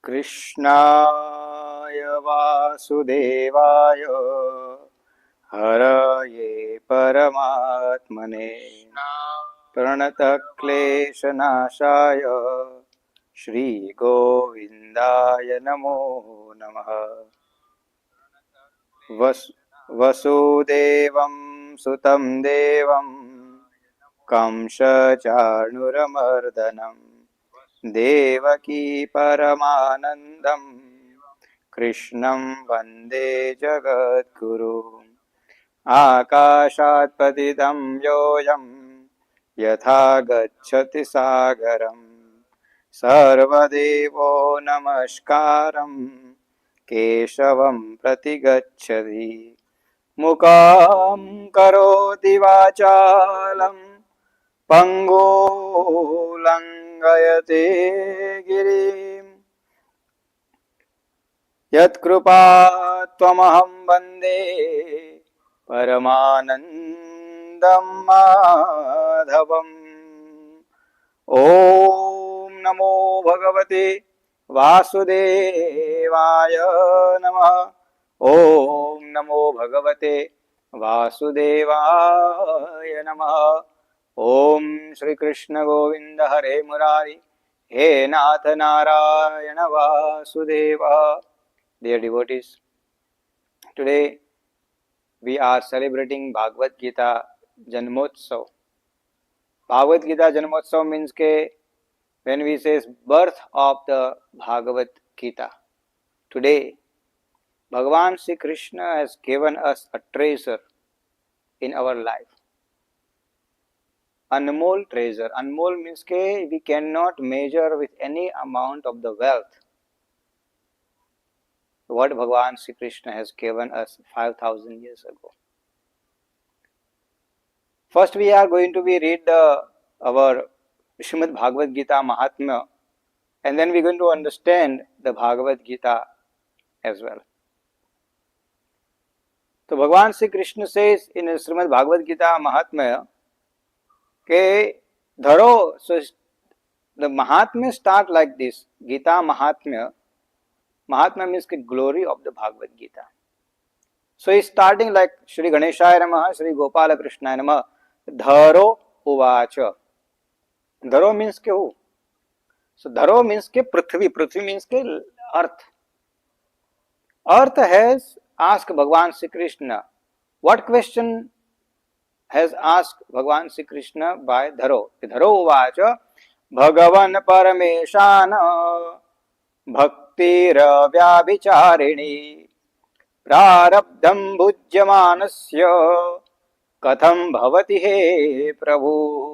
कृष्णाय वासुदेवाय हरये परमात्मने प्रणतक्लेशनाशाय श्रीगोविन्दाय नमो नमः। वसुदेवं सुतं देवं कंसचाणूरमर्दनं देवकी परमानन्दं कृष्णं वन्दे जगद्गुरुम्। आकाशात् पतितं योऽयं यथा गच्छति सागरं सर्वदेवो नमस्कारं केशवं प्रतिगच्छति। मुखं करोति वाचालं पङ्गुलङ्घयते गिरिं यत्कृपात्वमहं वन्दे परमानन्दं माधवम्। ॐ नमो भगवते वासुदेवाय नमः। ॐ नमो भगवते वासुदेवाय नमः। ॐ श्री कृष्ण गोविंद हरे मुरारी हे नाथ Narayan Vasudev. Dear devotees, today we are celebrating Bhagavad-Gita-Jayanti. Bhagavad-Gita-Jayanti means ke when we say birth of the Bhagavad Gita. Today, Bhagavan Sri Krishna has given us a treasure in our life. Anmol treasure. Anmol means ke we cannot measure with any amount of the wealth what Bhagavan Sri Krishna has given us 5,000 years ago. First, we are going to read our Srimad Bhagavad Gita Mahatmya, and then we are going to understand the Bhagavad Gita as well. So, Bhagavan Sri Krishna says in Srimad Bhagavad Gita Mahatmya, ke dharo. So, the Mahatmya start like this. Gita Mahatmya. Mahatmya means the glory of the Bhagavad Gita. So, he is starting like Shri Ganeshaya Namaha, Shri Gopal Krishnaya Namaha. Dharo uvacha. Dharo means ke who? So Dharo means ke Prithvi. Prithvi means ke earth. Earth has asked Bhagavan Sri Krishna. What question has asked Bhagavan Sri Krishna by Dharo? Dharo uvacha Bhagavan Parameshana Bhaktira Vyabhicharini Prarabdham Bhujyamanasya Katham Bhavati He Prabhu.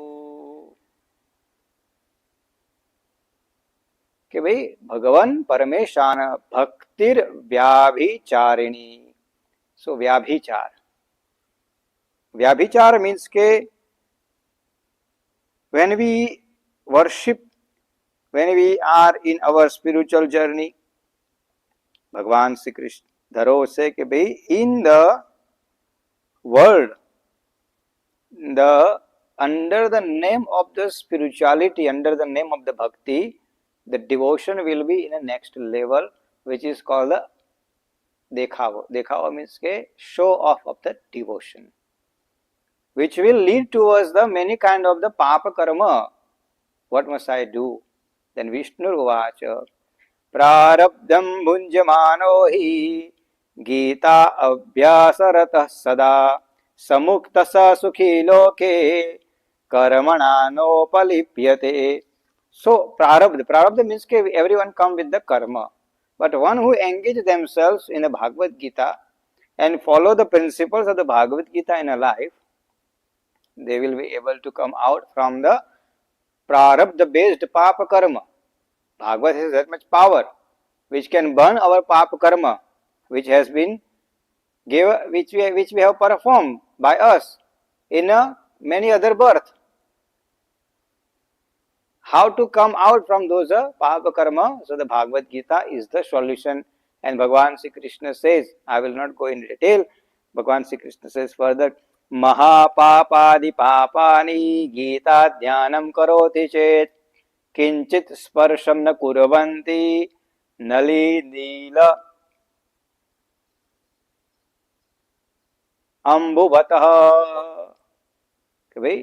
कि भाई भगवान परमेशान भक्तिर व्याभिचारिणी. सो व्याभिचार. व्याभिचार means के when we worship, when we are in our spiritual journey, भगवान श्री कृष्ण धरो से कि भाई in the world, the under the name of the spirituality, under the name of the bhakti, the devotion will be in a next level, which is called the dekhava. Dekhava means ke show off of the devotion, which will lead towards the many kind of the papa karma. What must I do? Then Vishnu uvacha prarabdham bhunjamano hi gita abhyasaratah sada samukta sa sukhi loke karmana nopalipyate. So, prarabdha means that everyone come with the karma. But one who engage themselves in the Bhagavad Gita and follow the principles of the Bhagavad Gita in a life, they will be able to come out from the prarabdha based papa karma. Bhagavad has that much power which can burn our papa karma, which has been given, which we have performed by us in many other births. How to come out from those papa karma? So the Bhagavad Gita is the solution. And Bhagavan Sri Krishna says, I will not go in detail. Bhagavan Sri Krishna says further, Mahapapadi papani Gita dhyanam karoti chet kinchit sparsham na kurvanti नली नील अम्बुवतः कि भाई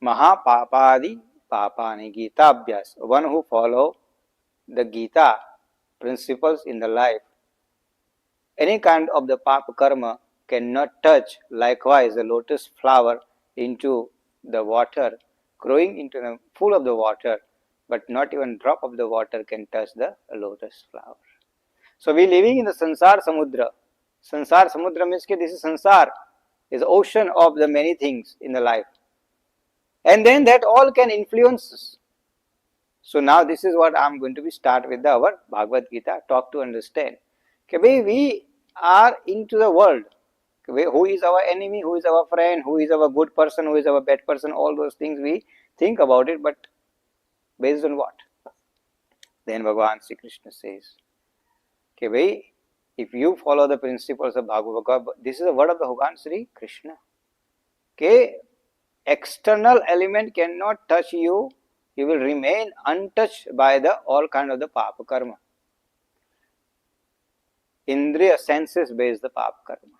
महापापादि पापानि गीता अभ्यास. One who follow the Gita principles in the life, any kind of the papa karma cannot touch. Likewise, the lotus flower into the water, growing into the full of the water, but not even drop of the water can touch the lotus flower. So we living in the sansar samudra. Sansar samudra means that this is sansar, is ocean of the many things in the life. And then that all can influence us. So now this is what I am going to be start with our Bhagavad-Gita, talk to understand. Okay, we are into the world. Okay, who is our enemy, who is our friend, who is our good person, who is our bad person, all those things we think about it, but based on what? Then Bhagavan Sri Krishna says, okay, if you follow the principles of Bhagavad, this is the word of the Bhagavan Sri Krishna. Okay, external element cannot touch you. You will remain untouched by the all kind of the papa karma. Indriya senses based the papa karma.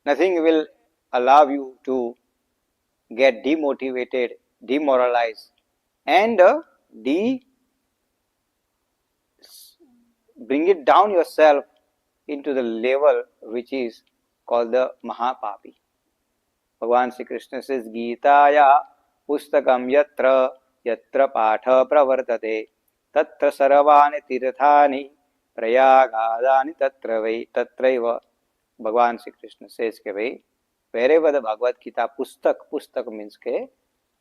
Nothing will allow you to get demotivated, demoralized, and bring it down yourself into the level which is called the Mahapapi. Bhagavan Sri Krishna says, Gitaya pustakam yatra yatra patha pravartate tatra saravani tirthani prayagadani tatraiva. Bhagavan Sri Krishna says, wherever the Bhagavad Gita pustak means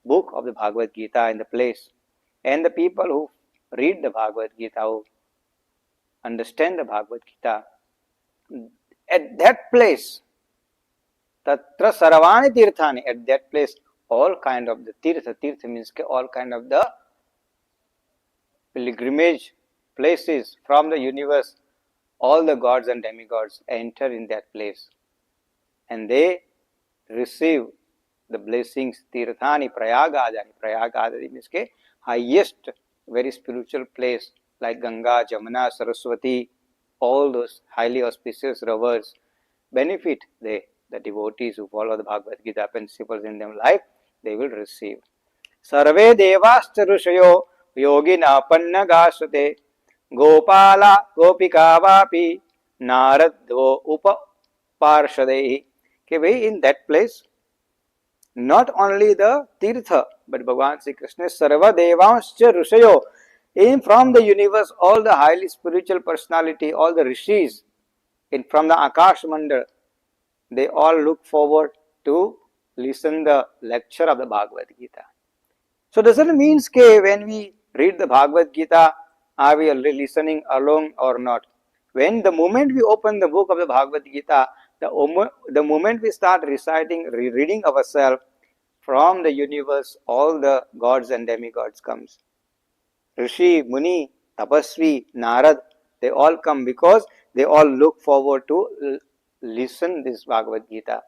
book of the Bhagavad Gita in the place, and the people who read the Bhagavad Gita, who understand the Bhagavad Gita, at that place, tatra saravani tirthani, at that place, all kind of the tirtha means all kind of the pilgrimage places from the universe, all the gods and demigods enter in that place, and they receive the blessings. Tirthani prayagadani. Prayagadani means highest, very spiritual place like Ganga, Jamuna, Saraswati, all those highly auspicious rivers benefit the devotees who follow the Bhagavad Gita principles in their life. They will receive. Sarve devascha rushayo yogina pannagashate Gopala Gopika Vapi Naradho Upaparshadehi. In that place, not only the Tirtha, but Bhagavan Sri Krishna Sarva Devanscha Rushayo, in from the universe, all the highly spiritual personality, all the rishis, from the Akash Mandal, they all look forward to listen the lecture of the Bhagavad Gita. So doesn't mean when we read the Bhagavad Gita, are we listening alone or not? When the moment we open the book of the Bhagavad Gita, the moment we start reciting, reading ourselves, from the universe, all the gods and demigods comes. Rishi, Muni, Tapasvi, Narad, they all come because they all look forward to listen this Bhagavad Gita.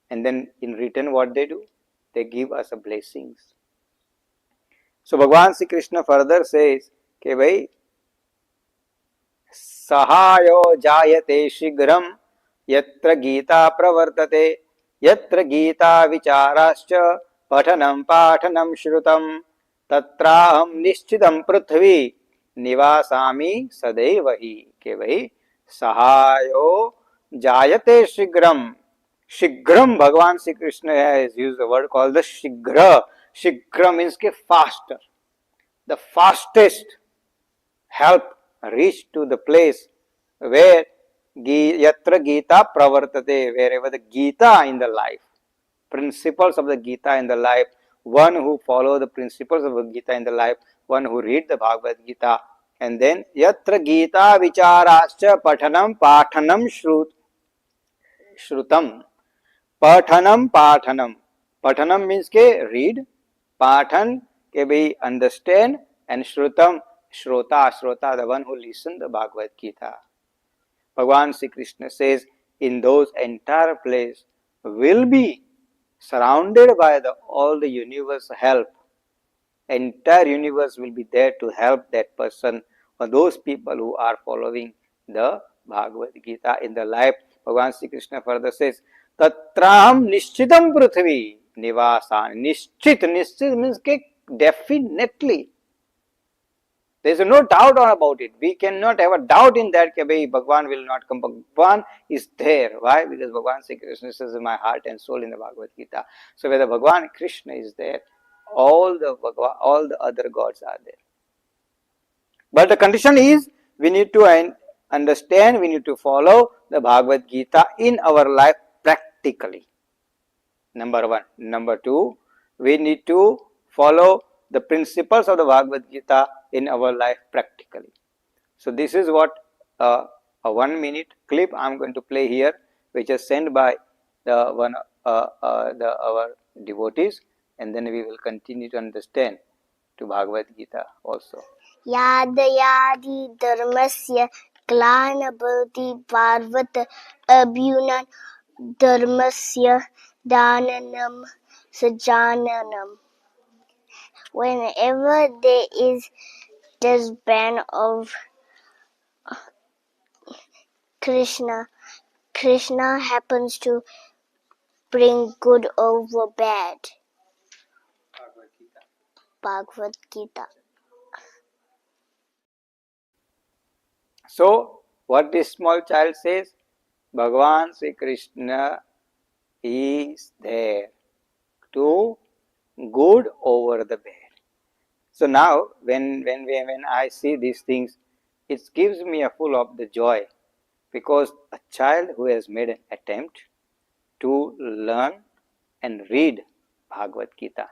And then in return what they do? They give us blessings. So Bhagavan Sri Krishna further says, Sahayo jayate shigram yatra gita pravartate yatra gita vicharascha pathanam pathanam shrutam tatraham nishchitam prithvi nivasami sadaivahi. Sahayo jayate shigram. Shigram, Bhagavan Sri Krishna has used the word called the Shigra. Shigra means faster. The fastest help reach to the place where yatra Gita pravartate, wherever the Gita in the life, principles of the Gita in the life, one who follow the principles of the Gita in the life, one who read the Bhagavad Gita, and then yatra Gita vicharascha pathanam pathanam shrutam. Pathanam pathanam. Pathanam means read, pathan understand, and shrutam, shrota, the one who listens the Bhagavad Gita. Bhagavan Sri Krishna says, in those entire place will be surrounded by all the universe help. entire universe will be there to help that person or those people who are following the Bhagavad Gita in the life. Bhagavan Sri Krishna further says, Tatraham nishchitam prithvi nivasan. Nishchit means definitely. There is no doubt about it. We cannot have a doubt in that that Bhagwan will not come. Bhagwan is there. Why? Because Bhagwan Sri Krishna says in my heart and soul in the Bhagavad Gita. So whether Bhagwan Krishna is there, all the other gods are there. But the condition is we need to understand, we need to follow the Bhagavad Gita in our life practically. Number one. Number two, we need to follow the principles of the Bhagavad Gita in our life practically. So this is what a 1 minute clip I am going to play here, which is sent by our devotees, and then we will continue to understand to Bhagavad Gita also. Yadayadi dharmasya glanabhati parvat abhyunan dharmasya dananam sajananam. Whenever there is this ban of Krishna, Krishna happens to bring good over bad. Bhagavad Gita. So, what this small child says, Bhagavan Sri Krishna is there to good over the bad. So now, when I see these things, it gives me a full of the joy, because a child who has made an attempt to learn and read Bhagavad Gita.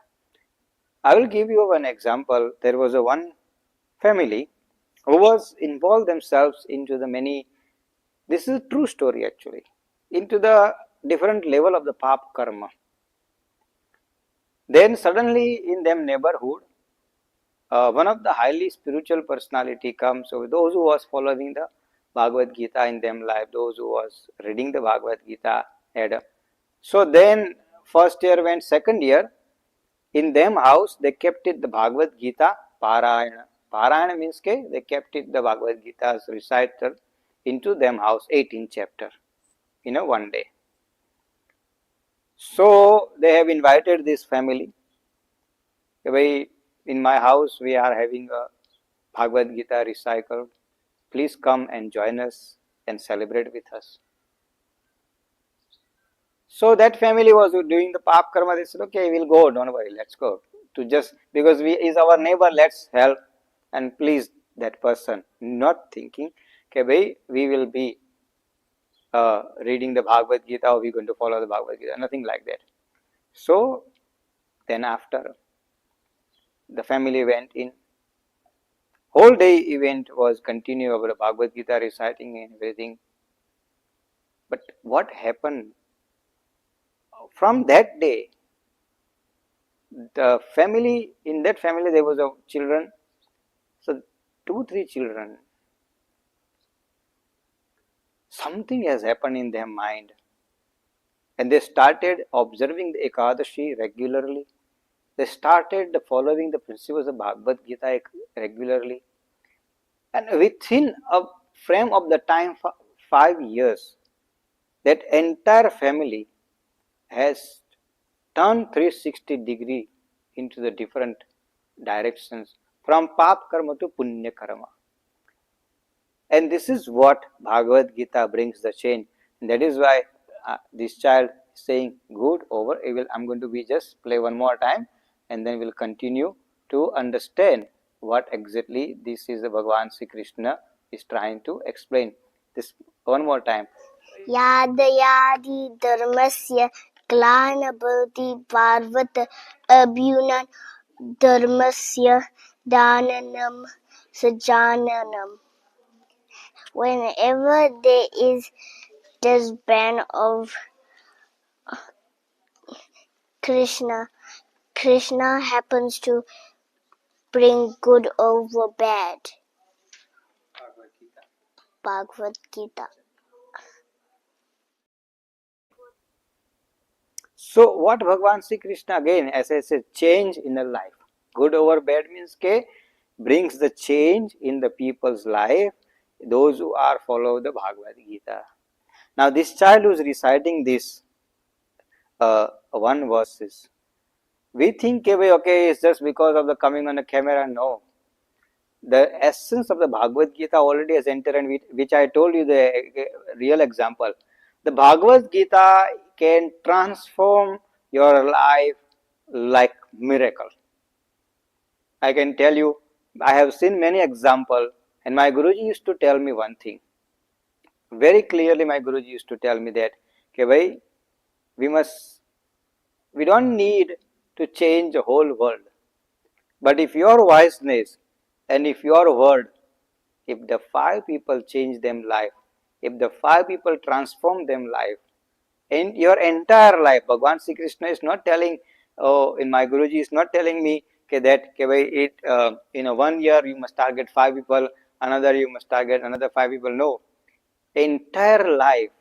I will give you one example. There was one family who was involved themselves into the many, this is a true story actually, into the different level of the pap karma. Then suddenly in them neighborhood, one of the highly spiritual personality comes. So those who was following the Bhagavad Gita in them life, those who was reading the Bhagavad Gita had. So then first year went, second year, in them house they kept it the Bhagavad Gita Parayana. Parayana means they kept it the Bhagavad Gita's recital into them house 18 chapter in a one day. So they have invited this family. In my house we are having a Bhagavad Gita recital. Please come and join us and celebrate with us. So that family was doing the pap karma. They said, okay, we'll go, don't worry, let's go. To just because we is our neighbor, let's help and please that person. Not thinking, okay, we will be reading the Bhagavad Gita or we're going to follow the Bhagavad Gita. Nothing like that. So then after the family went in, whole day event was continued over the Bhagavad Gita reciting and everything. But what happened? From that day, the family, in that family there was a children, so 2-3 children, something has happened in their mind and they started observing the Ekadashi regularly. They started following the principles of Bhagavad Gita regularly, and within a frame of the time 5 years, that entire family has turned 360 degree into the different directions from pap karma to punya karma. And this is what Bhagavad Gita brings the change. And that is why this child is saying good over evil. I'm going to just play one more time and then we'll continue to understand what exactly this is the Bhagavan Sri Krishna is trying to explain. This one more time. Yadayadi dharmasya glanabhati parvat abhyunan dharmasya dananam sajananam. Whenever there is this ban of Krishna, Krishna happens to bring good over bad. Bhagavad Gita. So what Bhagavan Sri Krishna, again as I said, change in the life. Good over bad means ke brings the change in the people's life, those who are follow the Bhagavad Gita. Now this child who is reciting this one verses, we think okay, it's just because of the coming on the camera. No, the essence of the Bhagavad Gita already has entered, and which I told you the real example. The Bhagavad Gita can transform your life like miracle. I can tell you, I have seen many examples, and my Guruji used to tell me one thing. Very clearly, my Guruji used to tell me that, okay, bhai, we don't need to change the whole world. But if your wiseness and if your word, if the 5 people change them life, if the 5 people transform them life, in your entire life, Bhagwan Sri Krishna is not telling, oh, in my Guruji is not telling me that in a 1 year you must target 5 people, another you must target another 5 people. No, entire life,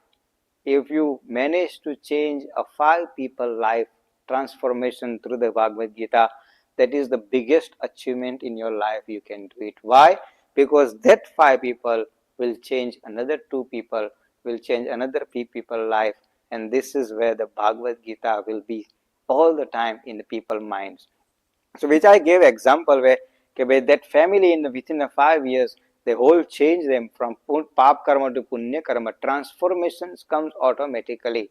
if you manage to change a 5 people life transformation through the Bhagavad Gita, that is the biggest achievement in your life you can do it. Why? Because that 5 people will change another 2 people, will change another 3 people life, and this is where the Bhagavad Gita will be all the time in the people's minds. So which I gave example where that family within the 5 years, they whole change them from pap karma to punya karma. Transformations comes automatically.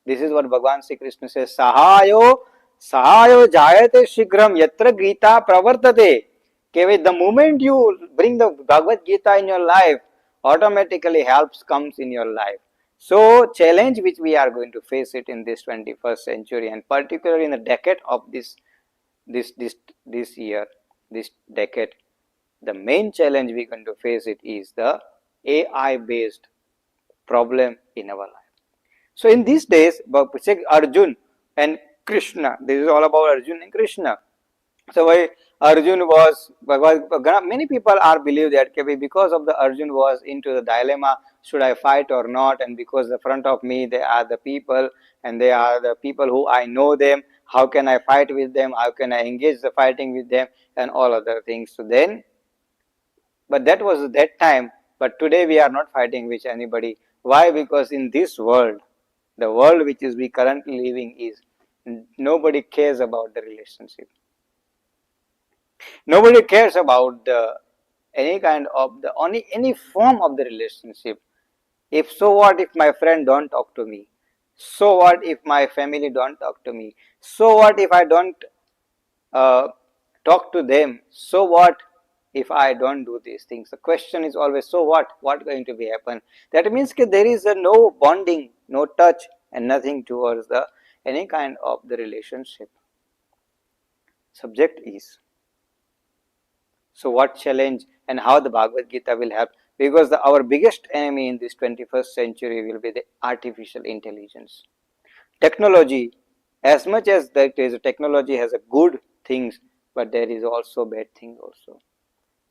This is what Bhagwan Sri Krishna says. Sahayo jayate shigram yatra Gita pravartate. The moment you bring the Bhagavad Gita in your life, automatically helps comes in your life. So challenge which we are going to face it in this 21st century, and particularly in the decade of this year, this decade, the main challenge we're going to face it is the AI based problem in our life. So in these days, Arjun and Krishna, this is all about Arjun and Krishna. So why Arjun was, many people are believe that because of the Arjun was into the dilemma, should I fight or not, and because the front of me they are the people, and they are the people who I know them, how can I fight with them, how can I engage the fighting with them, and all other things. So then, but that was that time, but today we are not fighting with anybody. Why? Because in this world, the world which is we currently living is, nobody cares about the relationship. Nobody cares about any kind of any form of the relationship. If so what if my friend don't talk to me? So what if my family don't talk to me? So what if I don't uh, talk to them? So what if I don't do these things? The question is always, so what? What going to be happen? That means that there is no bonding, no touch, and nothing towards the any kind of the relationship. Subject is. So what challenge and how the Bhagavad Gita will help? Because our biggest enemy in this 21st century will be the artificial intelligence. Technology, as much as that is, technology has a good things, but there is also bad thing also.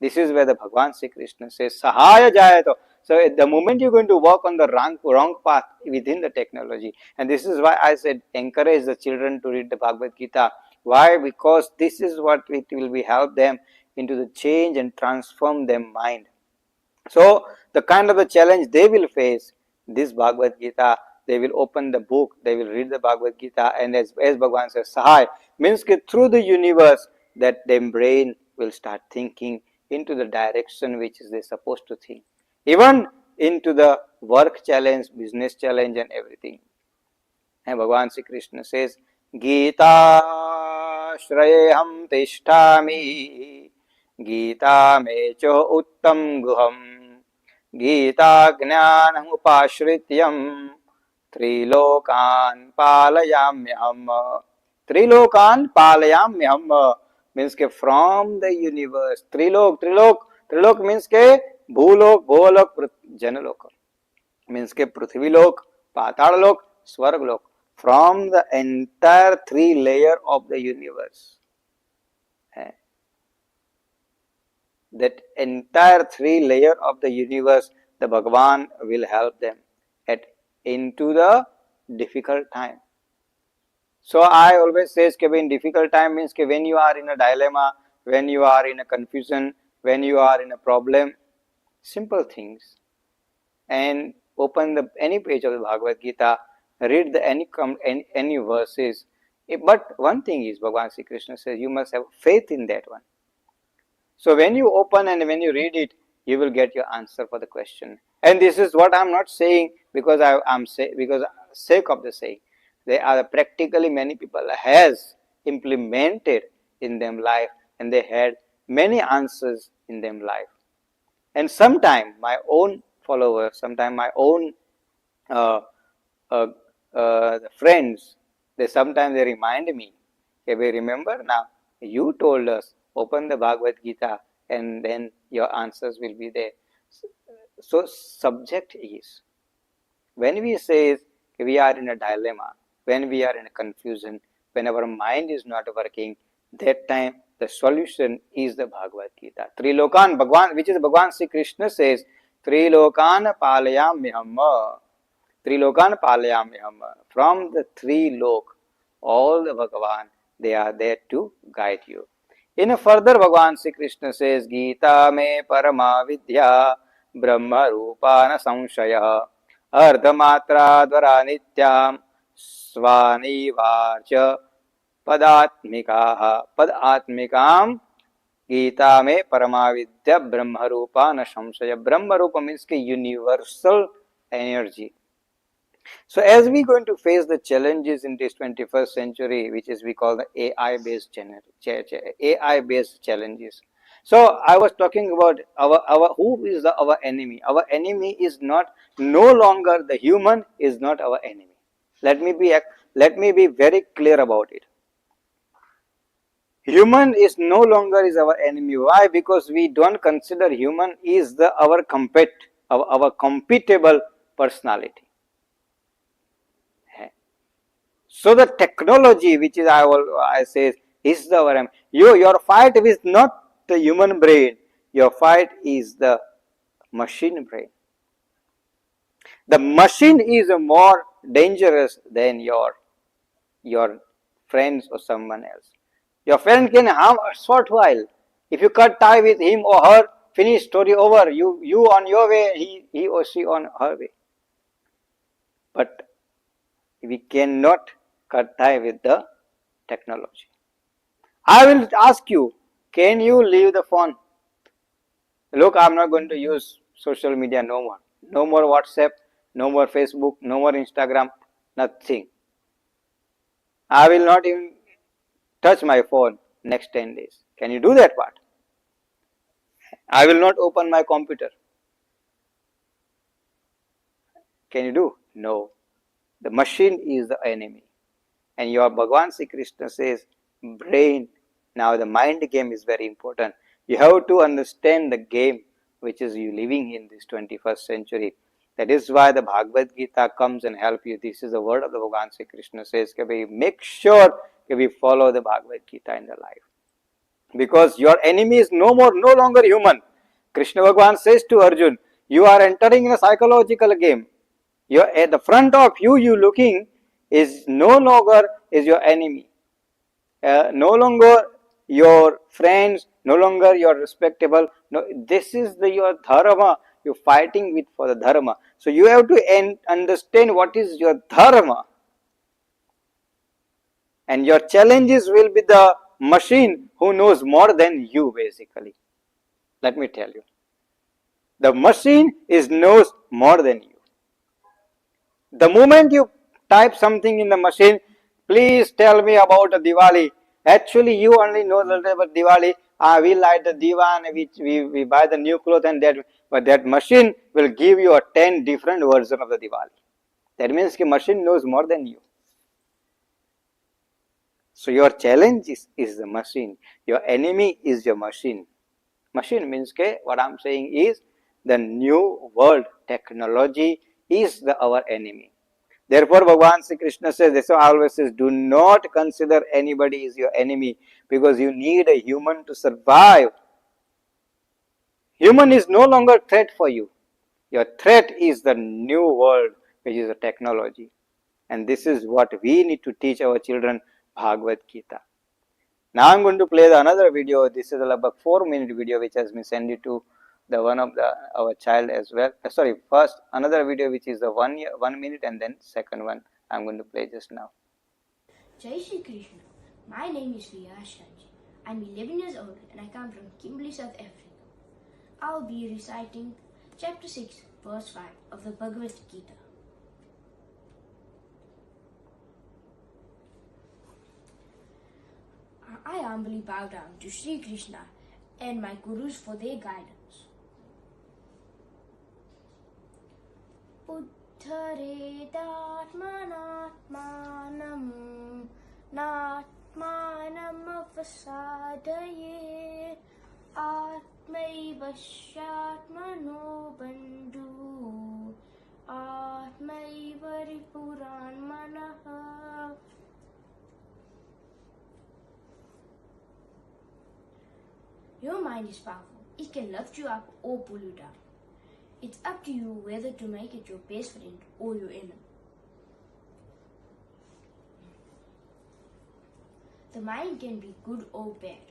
This is where the Bhagwan Sri Krishna says, Sahaya Jayato. So at the moment you're going to walk on the wrong path within the technology. And this is why I said encourage the children to read the Bhagavad Gita. Why? Because this is what it will be help them into the change and transform their mind. So the kind of the challenge they will face, this Bhagavad Gita, they will open the book, they will read the Bhagavad Gita, and as Bhagavan says, Sahai, means that through the universe, that their brain will start thinking into the direction which is they supposed to think. Even into the work challenge, business challenge, and everything. And Bhagavan Sri Krishna says, Gita Shrayeham Tishtami Gita Mecho Uttam Guham Gita Jnanam Upashrityam Trilokan Palayamyam. Trilokan Palayamyam means ke from the universe. Trilok means ke Bhulok, Bholok, Janalok. Means ke Prithvilok, Patalok, Swarglok. From the entire 3 layer of the universe. That entire 3 layer of the universe, the Bhagavan will help them into the difficult time. So I always say that in difficult time means that when you are in a dilemma, when you are in a confusion, when you are in a problem, simple things, and open any page of the Bhagavad Gita, read any verses. But one thing is, Bhagavan Sri Krishna says, you must have faith in that one. So when you open and when you read it, you will get your answer for the question. And this is what I'm not saying because because sake of the saying. They are practically many people has implemented in them life, and they had many answers in them life. And sometime my own followers, sometime my own uh, uh, friends, sometimes they remind me, okay, we remember now, you told us, open the Bhagavad Gita and then your answers will be there. So subject is, when we say we are in a dilemma, when we are in a confusion, when our mind is not working, that time the solution is the Bhagavad Gita. Trilokan Bhagwan, which is Bhagwan Sri Krishna says, Trilokan palayamyam. Trilokan palayamyam. From the three lok, all the Bhagavan, they are there to guide you. In a further, Bhagavan Sri Krishna says, Gita me parama vidya brahma rupana samshaya ardhamatra dvara nityam swanivarcha padatmikam Gita me paramavidya brahma rupa na samshaya. Brahma rupa means universal energy. So as we going to face the challenges in this 21st century, which is we call the AI-based challenges. So I was talking about our who is our enemy. Our enemy is no longer the human is not our enemy. Let me be very clear about it. Human is no longer is our enemy. Why? Because we don't consider human is our compatible personality. So the technology, which is I say, is our your fight is not the human brain. Your fight is the machine brain. The machine is more dangerous than your friends or someone else. Your friend can harm a short while. If you cut tie with him or her, finish, story over. You on your way, he or she on her way. But we cannot cut tie with the technology. I will ask you, can you leave the phone? Look, I'm not going to use social media no more. No more WhatsApp, no more Facebook, no more Instagram, nothing. I will not even touch my phone next 10 days. Can you do that part? I will not open my computer. Can you do? No. The machine is the enemy. And your Bhagavan Sri Krishna says, brain. Now the mind game is very important. You have to understand the game which is you living in this 21st century. That is why the Bhagavad Gita comes and help you. This is the word of the Bhagavan Sri Krishna says, make sure we follow the Bhagavad Gita in the life. Because your enemy is no longer human. Krishna Bhagavan says to Arjun, you are entering in a psychological game. You're at the front of you looking is no longer is your enemy. No longer your friends, no longer your respectable. No, this is your dharma. You're fighting with for the dharma. So you have to understand what is your dharma. And your challenges will be the machine who knows more than you basically. Let me tell you. The machine knows more than you. The moment you type something in the machine, please tell me about a Diwali. Actually, you only know a little about Diwali. We light the diva and we buy the new clothes and that. But that machine will give you a 10 different version of the Diwali. That means the machine knows more than you. So your challenge is the machine. Your enemy is your machine. Machine means what I'm saying is the new world technology is our enemy. Therefore, Bhagavan Sri Krishna says, this always says, do not consider anybody is your enemy because you need a human to survive. Human is no longer threat for you. Your threat is the new world, which is a technology. And this is what we need to teach our children, Bhagavad-Gita. Now I'm going to play another video. This is about 4-minute video which has been sent to the one of our child as well. Sorry, first another video which is the 1 minute, and then second one I'm going to play just now. Jai Shri Krishna. My name is Vyas. I'm 11 years old and I come from Kundli, South Africa. I'll be reciting chapter 6, verse 5 of the Bhagavad-Gita. I humbly bow down to Sri Krishna and my Gurus for their guidance. Uttare Dharmanatmanam Natmanam Avasadaye Atmaiva Shatmano Bandhu Atmaiva Ripuran Manaha. Your mind is powerful. It can lift you up or pull you down. It's up to you whether to make it your best friend or your enemy. The mind can be good or bad.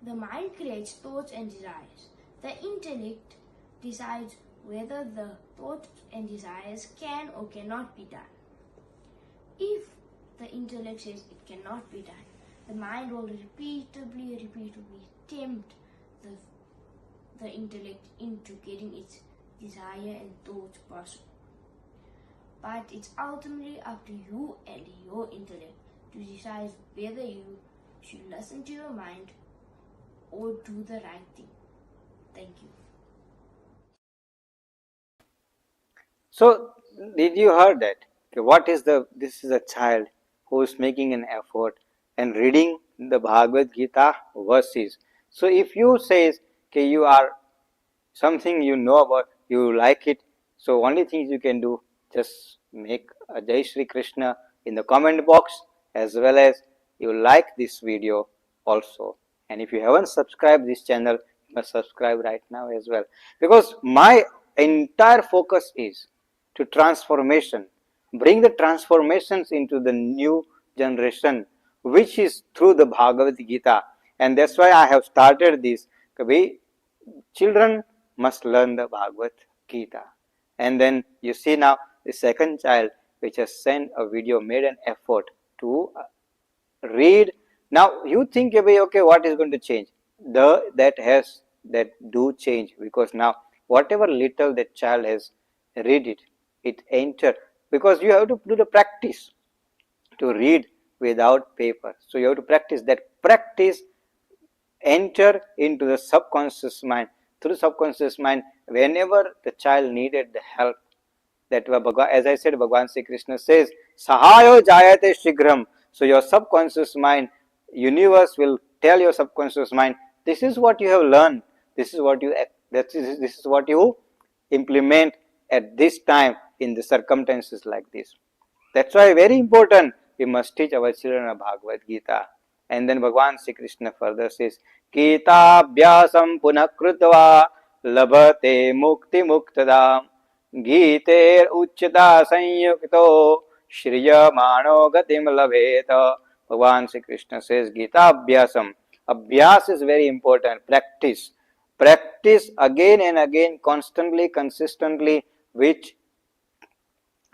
The mind creates thoughts and desires. The intellect decides whether the thoughts and desires can or cannot be done. If the intellect says it cannot be done, the mind will repeatedly tempt the intellect into getting its desire and thoughts possible. But it's ultimately up to you and your intellect to decide whether you should listen to your mind or do the right thing. Thank you. So, did you heard that? Okay, this is a child who is making an effort and reading the Bhagavad Gita verses. So, if you says, okay, you are something you know about, you like it, so only things you can do, just make a Jai Shri Krishna in the comment box, as well as you like this video also. And if you haven't subscribed this channel, you must subscribe right now as well. Because my entire focus is to transformation, bring the transformations into the new generation, which is through the Bhagavad Gita. And that's why I have started this. Children must learn the Bhagavad Gita. And then you see now the second child which has sent a video, made an effort to read. Now you think, okay, what is going to change? That do change, because now whatever little that child has read it enter, because you have to do the practice to read without paper. So you have to practice. That practice enter into the subconscious mind. Through subconscious mind, whenever the child needed the help, that as I said, Bhagavan Sri Krishna says, Sahayo Jayate Shigram. So your subconscious mind, universe will tell your subconscious mind, this is what you have learned, this is what you implement at this time in the circumstances like this. That's why very important, we must teach our children a Bhagavad Gita. And then Bhagavan Sri Krishna further says, Gita Bhyasam Punakrutva Labhate Mukti Muktadam Giter Uchchata Sanyukto Shriya Mano Gatim Labheta. Bhagavan Sri Krishna says, Gita Abhyasam. Abhyas is very important. Practice. Practice again and again, constantly, consistently, which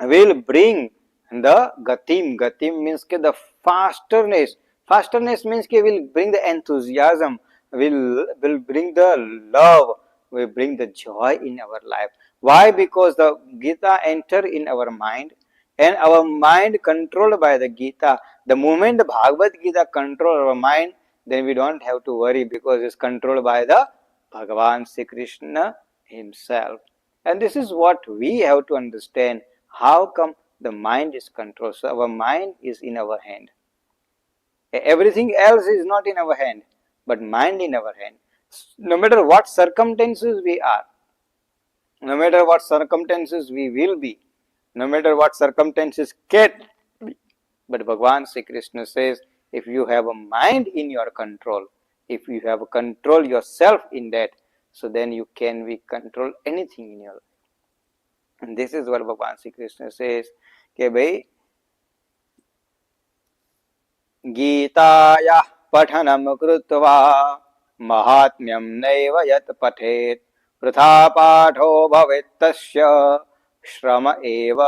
will bring the gatim. Gatim means the fasterness. Fasterness means will bring the enthusiasm, will bring the love, will bring the joy in our life. Why? Because the Gita enter in our mind, and our mind controlled by the Gita. The moment the Bhagavad Gita control our mind, then we don't have to worry, because it's controlled by the Bhagavan Sri Krishna himself. And this is what we have to understand. How come the mind is controlled? So our mind is in our hand. Everything else is not in our hand, but mind in our hand. No matter what circumstances we are, no matter what circumstances we will be, no matter what circumstances can be, but Bhagavan Sri Krishna says, if you have a mind in your control, if you have control yourself in that, so then you can control anything in your life. And this is what Bhagwan Sri Krishna says, कि भाई गीतायाः पठनं कृत्वा महात्म्यं नैव यत् पठेत् वृथा पाठो भवेत् तस्य श्रम एव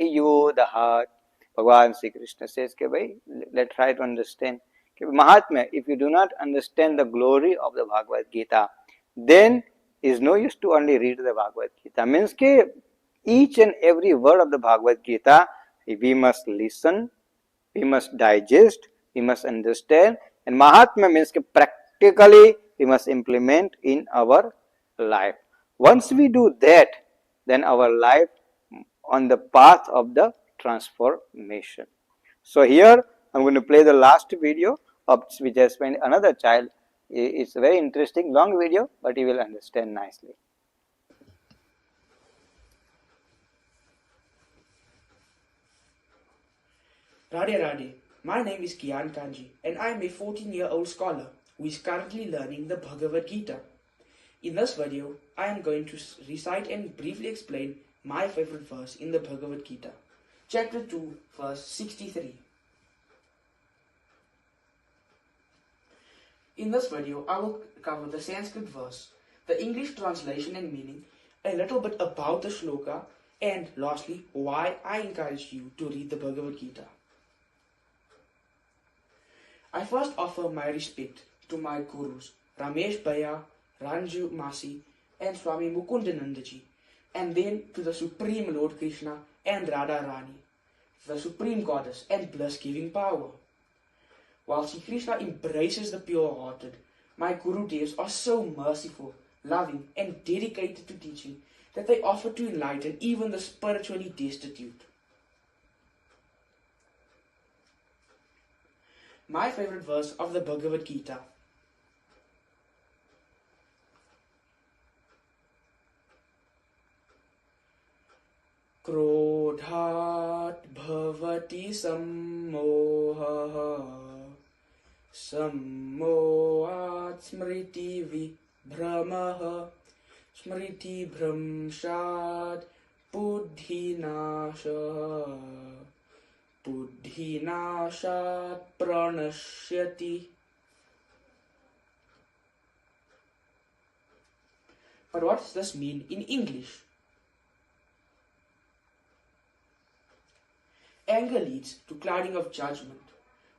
युदहात्. Bhagwan Sri Krishna says कि भाई let's try to understand कि महात्म्य, if you do not understand the glory of the Bhagavad Gita, then is no use to only read the Bhagavad Gita. Means कि each and every word of the Bhagavad Gita we must listen, we must digest, we must understand, and Mahatma means कि practically we must implement in our life. Once we do that, then our life on the path of the transformation. So here I'm going to play the last video of which I spent another child. It's a very interesting long video, but you will understand nicely. Radhe Radhe, my name is Kian Kanji and I am a 14-year-old scholar who is currently learning the Bhagavad Gita. In this video, I am going to recite and briefly explain my favorite verse in the Bhagavad Gita, chapter 2, verse 63. In this video, I will cover the Sanskrit verse, the English translation and meaning, a little bit about the shloka, and lastly, why I encourage you to read the Bhagavad Gita. I first offer my respect to my gurus, Ramesh Bhaiya, Ranju Masi, and Swami Mukundanandaji, and then to the Supreme Lord Krishna and Radha Rani, the Supreme Goddess and bliss-giving power. While Sri Krishna embraces the pure-hearted, my Guru Devs are so merciful, loving, and dedicated to teaching that they offer to enlighten even the spiritually destitute. My favorite verse of the Bhagavad Gita. Krodhat bhavati sammoha sammohat smriti vibhramaha smriti bhramshat buddhinasha buddhinashat pranashyati. But what does this mean in English? Anger leads to clouding of judgment,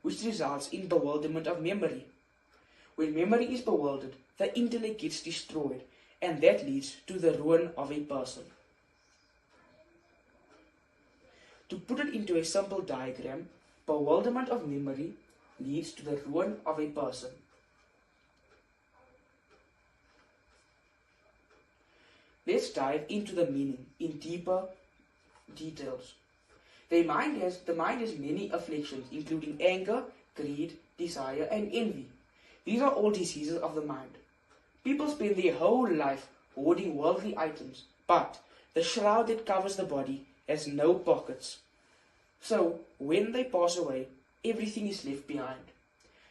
which results in bewilderment of memory. When memory is bewildered, the intellect gets destroyed, and that leads to the ruin of a person. To put it into a simple diagram, bewilderment of memory leads to the ruin of a person. Let's dive into the meaning in deeper details. The mind has many afflictions, including anger, greed, desire, and envy. These are all diseases of the mind. People spend their whole life hoarding worldly items, but the shroud that covers the body has no pockets. So, when they pass away, everything is left behind.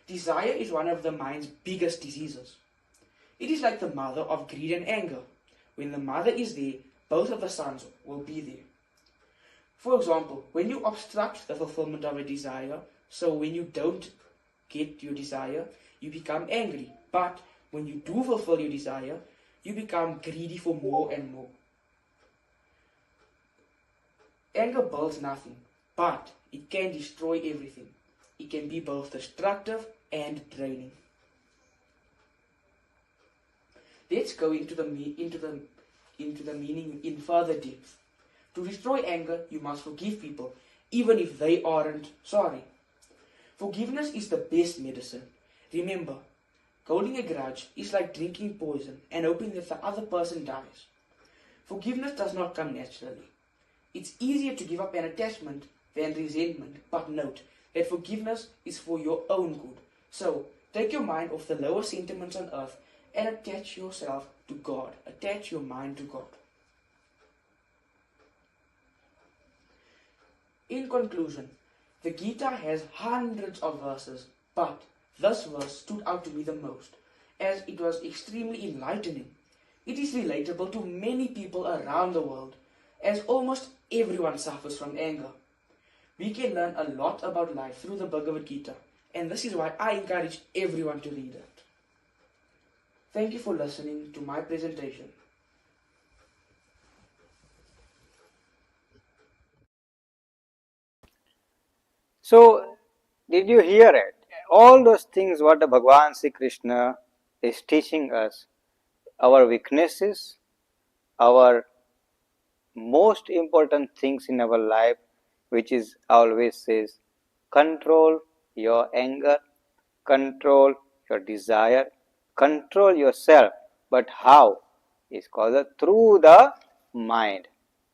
Desire is one of the mind's biggest diseases. It is like the mother of greed and anger. When the mother is there, both of the sons will be there. For example, when you obstruct the fulfillment of a desire, so when you don't get your desire, you become angry. But when you do fulfill your desire, you become greedy for more and more. Anger builds nothing, but it can destroy everything. It can be both destructive and draining. Let's go into the meaning in further depth. To destroy anger, you must forgive people, even if they aren't sorry. Forgiveness is the best medicine. Remember, holding a grudge is like drinking poison and hoping that the other person dies. Forgiveness does not come naturally. It's easier to give up an attachment than resentment, but note that forgiveness is for your own good. So, take your mind off the lower sentiments on earth and attach yourself to God. Attach your mind to God. In conclusion, the Gita has hundreds of verses, but this verse stood out to me the most, as it was extremely enlightening. It is relatable to many people around the world. as almost everyone suffers from anger. We can learn a lot about life through the Bhagavad-Gita, and this is why I encourage everyone to read it. Thank you for listening to my presentation. So, did you hear it? All those things what the Bhagavan Sri Krishna is teaching us, our weaknesses, our most important things in our life, which is always says, control your anger, control your desire, control yourself. But how? Is called through the mind.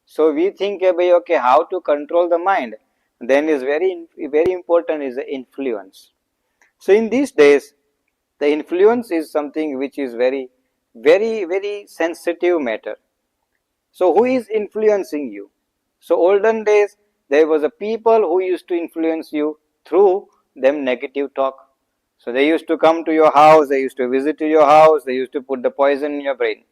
So we think about okay, how to control the mind. Then is very important is the influence. So in these days, the influence is something which is very sensitive matter. So who is influencing you? So olden days, there was a people who used to influence you through them negative talk. So they used to come to your house, they used to visit to your house, they used to put the poison in your brain.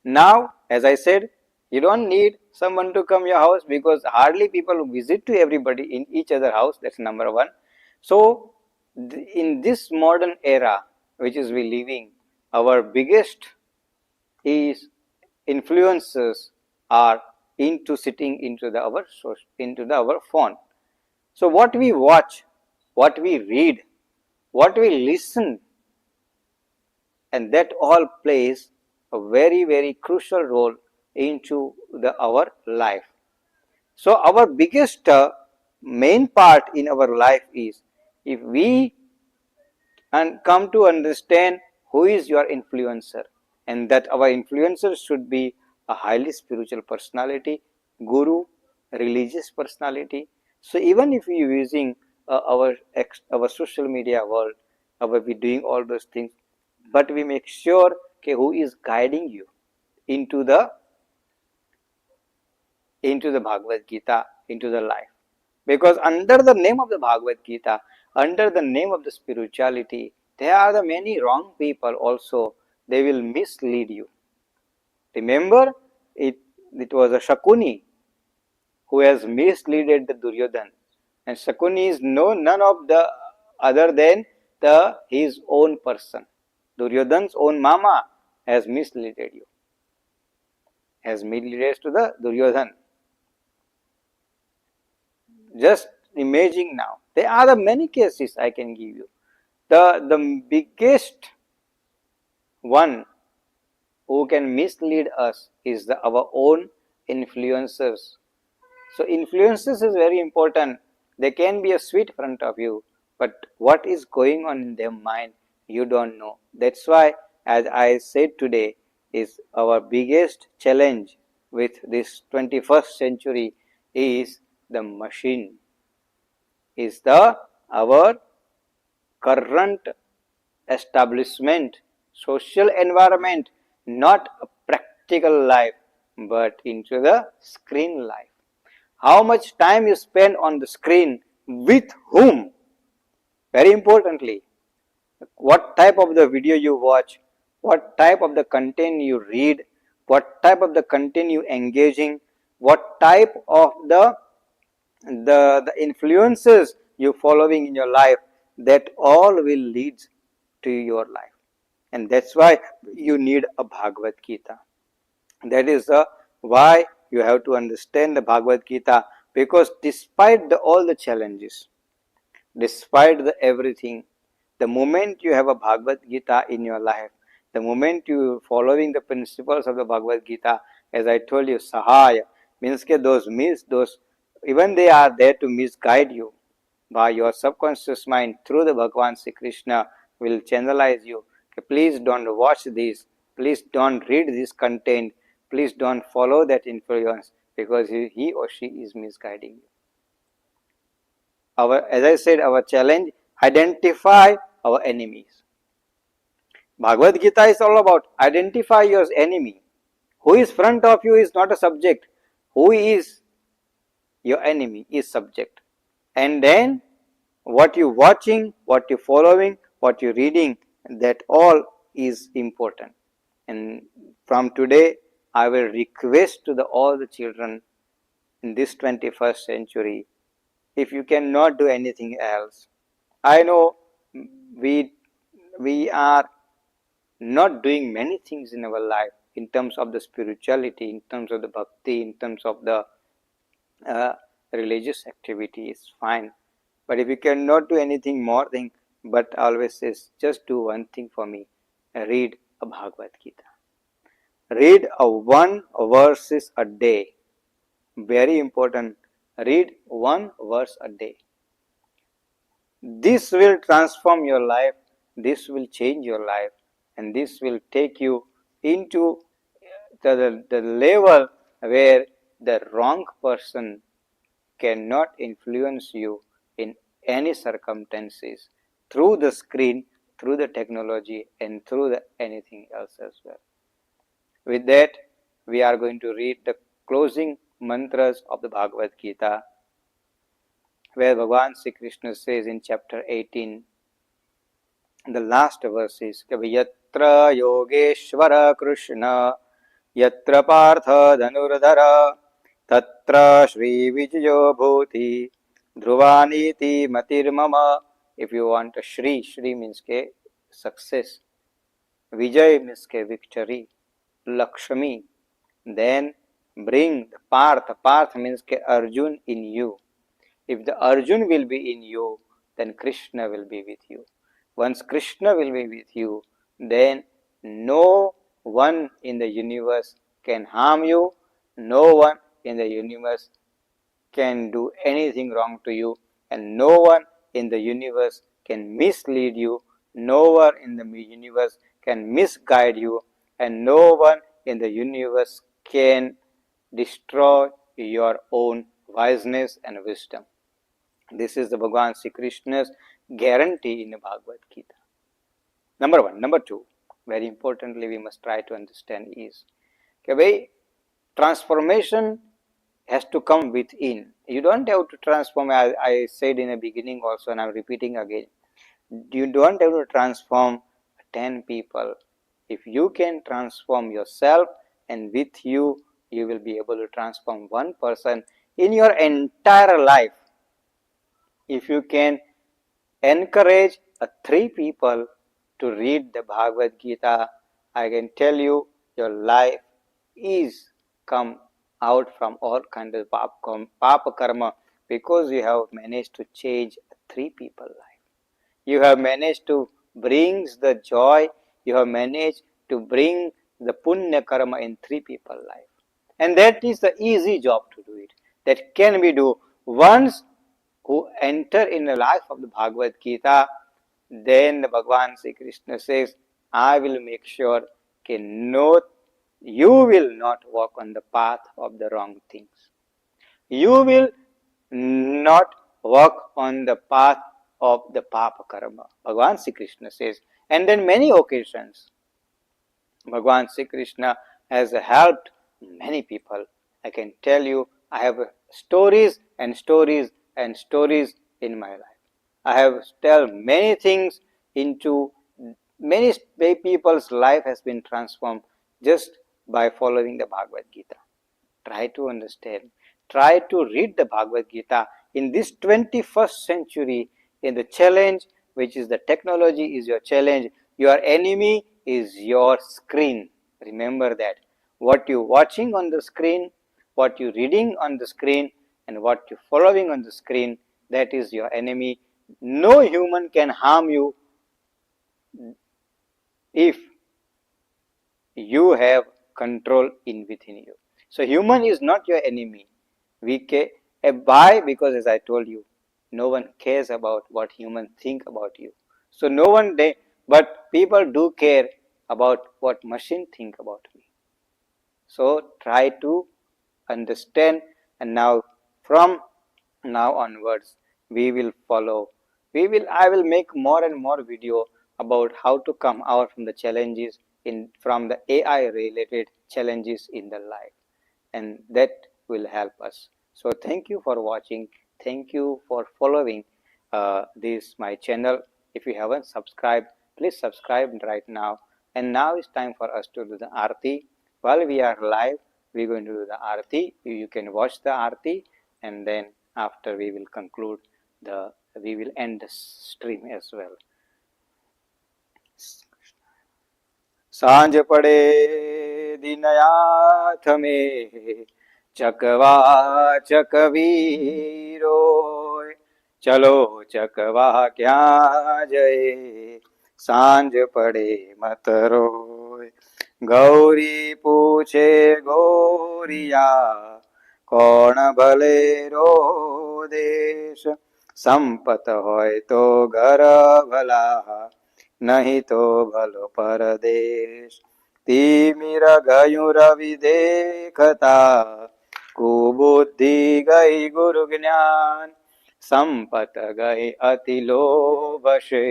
Now, as I said, you don't need someone to come your house because hardly people visit to everybody in each other house. That's number one. So in this modern era, which is we living, our biggest is influences are into sitting into our phone. So what we watch, what we read, what we listen, and that all plays a very crucial role into our life. So our biggest main part in our life is if we come to understand who is your influencer, and that our influencer should be a highly spiritual personality, guru, religious personality. So even if you are using our social media world, we doing all those things, but we make sure who is guiding you into the Bhagavad Gita, into the life. Because under the name of the Bhagavad Gita, under the name of the spirituality, there are the many wrong people also. They will mislead you. Remember, it was a Shakuni who has misled the Duryodhan. And Shakuni is none of the other than his own person. Duryodhan's own mama has misled you, has misled to the Duryodhan. Just imagine now. There are the many cases I can give you. The biggest one who can mislead us is our own influencers. So influences is very important. They can be a sweet front of you, but what is going on in their mind, you don't know. That's why, as I said today, is our biggest challenge with this 21st century is the machine, is our current establishment, social environment, not a practical life, but into the screen life. How much time you spend on the screen, with whom? Very importantly, what type of the video you watch, what type of the content you read, what type of the content you engaging, what type of the influences you following in your life, that all will lead to your life. And that's why you need a Bhagavad Gita. That is why you have to understand the Bhagavad Gita, because despite all the challenges, despite everything, the moment you have a Bhagavad Gita in your life, the moment you following the principles of the Bhagavad Gita, as I told you, Sahaya, means those even they are there to misguide you. By your subconscious mind, through the Bhagavan Sri Krishna will channelize you. Please don't watch this, please don't read this content, please don't follow that influence, because he or she is misguiding you. As I said, our challenge, identify our enemies. Bhagavad Gita is all about identify your enemy. Who is front of you is not a subject. Who is your enemy is subject. And then what you watching, what you following, what you reading, that all is important. And from today, I will request to all the children in this 21st century, if you cannot do anything else. I know we are not doing many things in our life in terms of the spirituality, in terms of the bhakti, in terms of the uh, religious activity is fine. But if you cannot do anything more thing, but always says, just do one thing for me, read a Bhagavad Gita. Read a one verses a day. Very important. Read one verse a day. This will transform your life. This will change your life, and this will take you into the level where the wrong person cannot influence you in any circumstances through the screen, through the technology, and through the anything else as well. With that, we are going to read the closing mantras of the Bhagavad Gita, where Bhagavan Sri Krishna says in chapter 18, the last verse is Yatra Yogeshwara Krishna Yatra Partha Dhanurdhara Tatra Shri Vijayo Bhuti Dhruvaniti Matir Mama. If you want a Shri, Shri means ke success, Vijay means ke victory, Lakshmi. Then bring the Partha. Partha means ke Arjun in you. If the Arjun will be in you, then Krishna will be with you. Once Krishna will be with you, then no one in the universe can harm you, no one in the universe can do anything wrong to you, and no one in the universe can mislead you, no one in the universe can misguide you, and no one in the universe can destroy your own wiseness and wisdom. This is the Bhagavan Sri Krishna's guarantee in the Bhagavad Gita. Number one. Number two, very importantly, we must try to understand is that transformation has to come within. You don't have to transform, as I said in the beginning also, and I'm repeating again. You don't have to transform 10 people. If you can transform yourself, and with you, you will be able to transform one person in your entire life. If you can encourage 3 people to read the Bhagavad Gita, I can tell you your life is come out from all kinds of papa karma, because you have managed to change 3 people's life. You have managed to bring the joy, you have managed to bring the punya karma in 3 people's life. And that is the easy job to do it. That can be do once who enter in the life of the Bhagavad Gita, then the Bhagavan Sri Krishna says, I will make sure that you will not walk on the path of the wrong things. You will not walk on the path of the papa karma. Bhagavan Sri Krishna says, and then many occasions, Bhagavan Sri Krishna has helped many people. I can tell you, I have stories and stories and stories in my life. I have told many things into many people's life has been transformed just by following the Bhagavad Gita. Try to understand. Try to read the Bhagavad Gita in this 21st century, in the challenge, which is the technology is your challenge. Your enemy is your screen. Remember that. What you watching on the screen, what you reading on the screen, and what you following on the screen, that is your enemy. No human can harm you if you have control in within you. So human is not your enemy. Why? Because as I told you, no one cares about what humans think about you. So no one but people do care about what machine think about me. So try to understand, and now from now onwards we will follow. I will make more and more video about how to come out from the challenges from the AI related challenges in the life, and that will help us. So thank you for watching. Thank you for following this my channel. If you haven't subscribed, please subscribe right now. And now it's time for us to do the Aarti. while we are live, we are going to do the arti. You can watch the arti, and then after we will conclude we will end the stream as well. सांझ पड़े दीनयाथ में चकवा चकवीरो चलो चकवा क्या जय सांझ पड़े मत रोय गौरी पूछे गोरिया कोण भले रो देश संपत होय तो घर भला नहीं तो भलो परदेश तिमिर गયું रवि देखता कुबुद्धि गई गुरु ज्ञान संपत गई अति लोभ से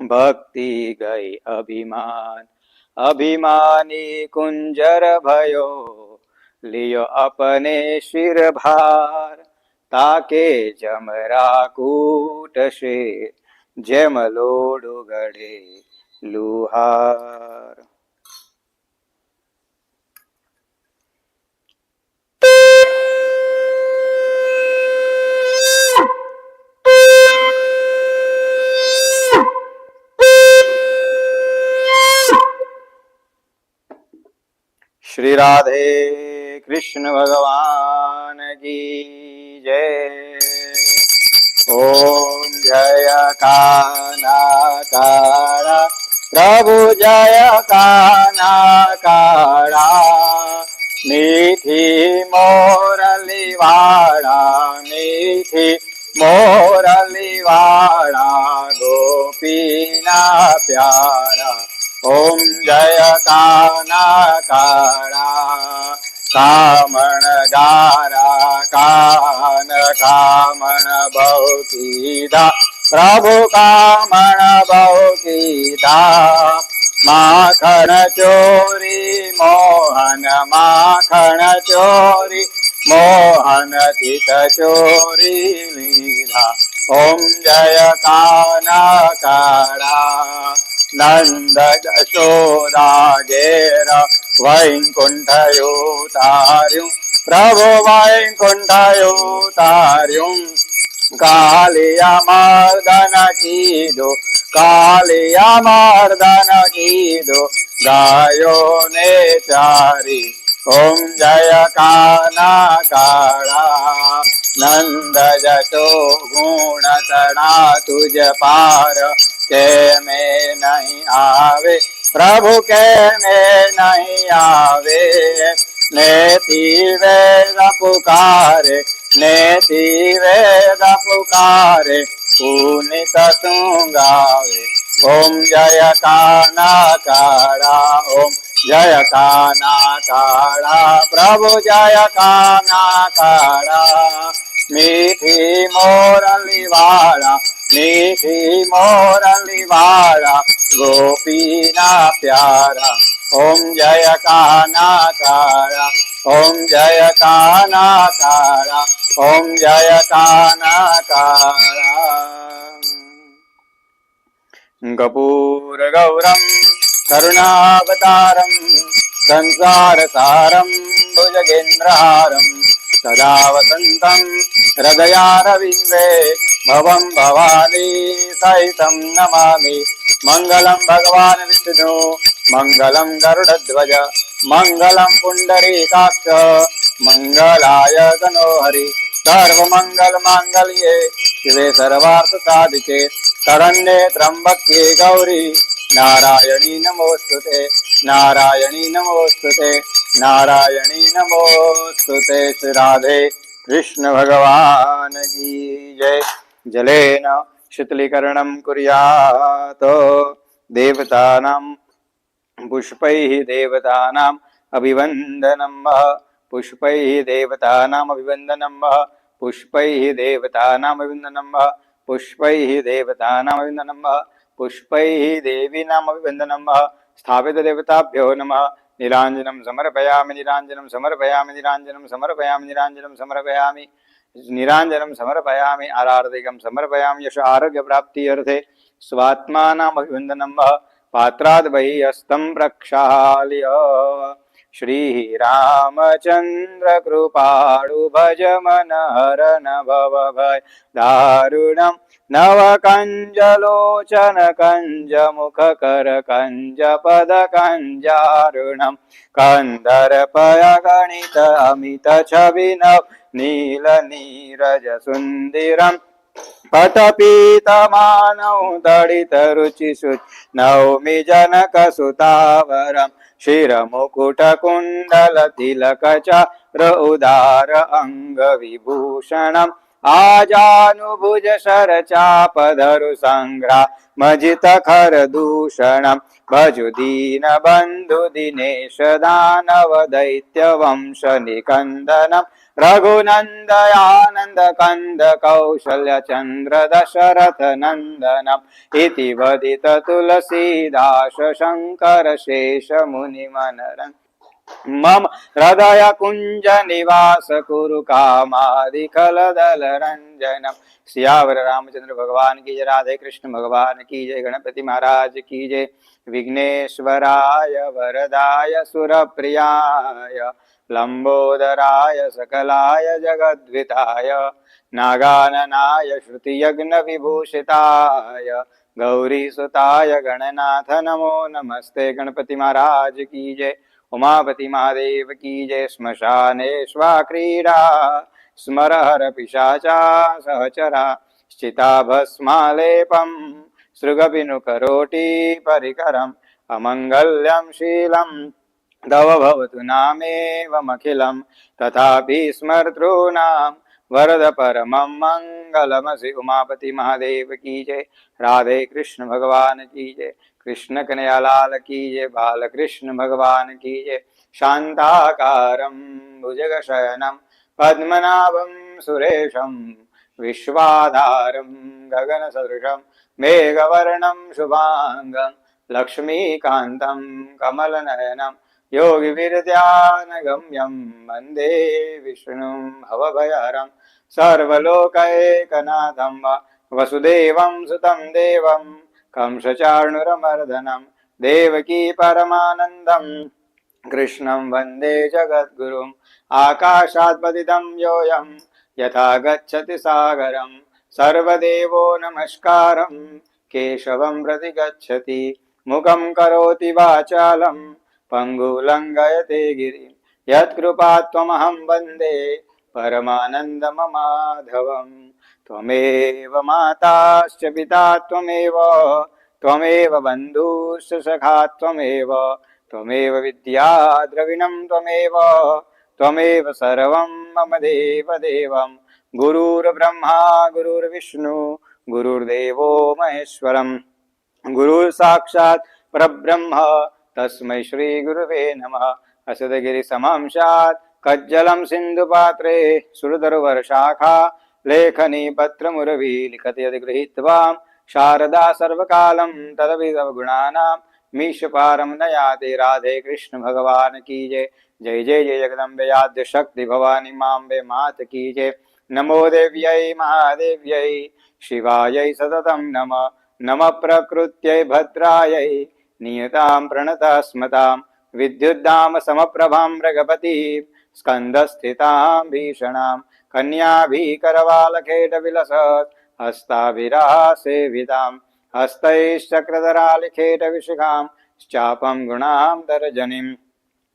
भक्ति गई अभिमान अभिमानी कुंजर भयो लियो अपने सिर भार ताके जमरा कूट से जेम लोडू गढ़े लुहार. श्री राधे कृष्ण भगवान की जय. ओम जय काना कारा प्रभु जय काना कारा मीठी मोरली वाड़ा मीठी मोरली वाड़ा गोपीना प्यारा. ओम जय काना कारा कामण गारा कान कामण बहुकीदा प्रभु कामण बहुकीदा माखन चोरी मोहन माखन चोरी मोहन चित चोरी लीला. ओम जय काना कारा नंद यशोदा गेर वैकुंठयोतार्युं प्रभु वैकुंठयोतार्युं कालिया मर्दन कीदो कालिया मर्दन कीदो गायो ने चारी. ओम जय काना काला नंद जशो गुण तड़ा तुझ पार के में नहीं आवे प्रभु के में नहीं आवे. नेति वेद पुकारे नेति वेद पुकारे पुनित सुगावे. ओम जय काना काला ओम जय काना काला प्रभु जय काना काला मीठी मोरली वाला मीठी मोरली वाला गोपीना प्यारा. ओम जय काना काला ओम जय काना काला ओम जय काना काला. गपूर गौरम करुणावतारम संसार सारम भुजगेन्द्रहारम सदा वसंतं हृदयारविंदे भवं भवानी सहितं नमामि. मंगलम भगवान विष्णु मंगलम गरुड़ध्वज मंगलम पुंडरीकाक्ष मंगलाय तनोहरि सर्वमंगल मांगल्ये शिवे सर्वार्थ साधिके शरण्ये त्र्यंबके गौरी नारायणी नमोस्तुते नारायणी नमोस्तुते नारायणी नमोस्तुते. श्री राधे कृष्ण भगवान की जय. जलेन शीतलीकरणं कुर्यात् देवतानां पुष्पैः देवतानाम् अभिवन्दनं पुष्पैः देवतानाम् अभिवन्दनं पुष्पैः देवतानाम् अभिवन्दनं पुष्पैः देवतानाम् अभिवन्दनं पुष्पैः देवीनाम् अभिवन्दनं. स्थापित देवताभ्यो नमः. नीलाञ्जनं समर्पयामि नीलाञ्जनं समर्पयामि नीलाञ्जनं समर्पयामि नीलाञ्जनं समर्पयामि नीलाञ्जनं समर्पयामि आरार्तिकं समर्पयामि. यश आरोग्य प्राप्ति अर्थे स्वात्मानाम् अभिवन्दनं पात्राद् बहिः हस्तं प्रक्षाल्य श्री रामचंद्र कृपाळु भज मन हरन भव भय दारुणम नव कंज लोचन कंज मुख कर कंज पद कंजारुणम कंदर्पय गणित अमित छवि नव नील नीरज सुंदरम पतपीतमानौ दडितरुचिसुत नौमि जनकसुतावरं शिरमुकुटकुण्डलतिलकचक्र उदार अङ्गविभूषणम् आजानुभुज शरचापधरु सङ्ग्रामजितखरदूषणं भजु दीनबन्धु दिनेश दानव दैत्यवंश निकन्दनम् रघुनन्दयानन्द कंद कौशल्य चन्द्र दशरथ नन्दनम् इति वदित तुलसीदास शङ्कर शेष मुनिमनरन् मम हृदय कुंज निवास कुरु कामादिकलदल रंजनम। सियावर रामचंद्र भगवान की जय, राधे कृष्ण भगवान की जय, गणपति महाराज की जय। विघ्नेश्वराय वरदाय सुरप्रियाय लंबोदराय सकलाय जगद्विताय नागाननाय श्रुतियज्ञ विभूषिताय गौरीसुताय गणनाथ नमो नमस्ते। गणपति महाराज की जय। उमापति महादेव की जय। श्मशानेष्वा क्रीडा स्मरहर पिशाचा सहचरा स्थिताभस्मालेपं सृगपिनुकरोटी परिकरम् अमङ्गल्यं शीलं तव भवतु नामेवमखिलं तथापि स्मर्तॄणां वरद परमं मंगलमसि। उमापति महादेव की जय। राधे कृष्ण भगवान की जय। कृष्ण कन्हैयालाल की जय। बालकृष्ण भगवान की जय। शांताकारं भुजगशयनं पद्मनाभं सुरेशं विश्वाधारं गगनसदृशं मेघवर्णं शुभांगं लक्ष्मीकान्तं कमलनयनं योगिविरध्यानगम्यं वन्दे विष्णुं भवभयहरं सर्वलोकैकनाथं वसुदेवं सुतं देवं कंसचाणूरमर्दनं देवकी परमानन्दं कृष्णं वन्दे जगद्गुरुम्। आकाशात् पतितं योऽयं यथा गच्छति सागरं सर्वदेवो नमस्कारं केशवं प्रति गच्छति मुखं करोति वाचालं पङ्गुलङ्घयते गिरिं यत्कृपात्वमहं वन्दे परमानन्दममाधवम्। त्वमेव माताश्च पिता त्वमेव बन्धुश्च सखा त्वमेव विद्या द्रविणं त्वमेव सर्वं मम देवदेवं। गुरुर्ब्रह्मा गुरुर्विष्णु गुरुर्देवो महेश्वरम् गुरुः साक्षात् परब्रह्म तस्मै श्री गुरुवे नमः। असदगिरिसमं स्यात् कज्जलं सिन्धुपात्रे सुरतरुवर्षाखा लेखनी पत्रमुरवी लिखति यदि गृहीत्वा शारदा सर्वकालं तदभिगुणानां मीशपारं नयाति। राधे कृष्ण भगवान की जय। जय जय जय जगदम्बे आद्य शक्ति भवानी माम्बे मात की जय। नमो देव्यै महादेव्यै शिवायै सततं नमः। नमः प्रकृत्यै भद्रायै नियतां प्रणतस्मतां विद्युद्धाम समप्रभां मृगपति स्कन्दस्थितां भीषणां कन्याभिकरवालखेटविलसत् हस्ताभिरासेवितां हस्तैश्चक्रधरालिखेटविशिखां चापं गुणां दर्जनीं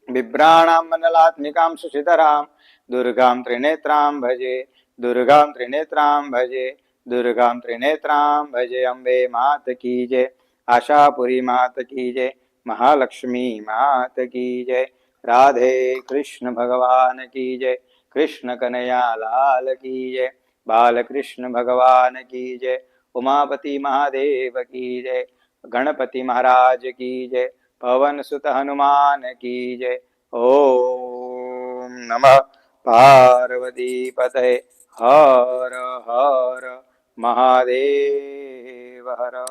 बिभ्राणां मण्डलात्मिकां सुशितरां दुर्गां त्रिनेत्रां भजे दुर्गां त्रिनेत्रां भजे दुर्गां त्रिनेत्रां भजे। अम्बे मात की जय। आशापुरी मात की जय। महालक्ष्मी मात की जय। राधे कृष्ण भगवान की जय। कृष्ण कन्हैया लाल की जय। बालकृष्ण भगवान की जय। उमापति महादेव की जय। गणपति महाराज की जय। पवन सुत हनुमान की जय। ओम नमः पार्वती पतये हर हर महादेव हर।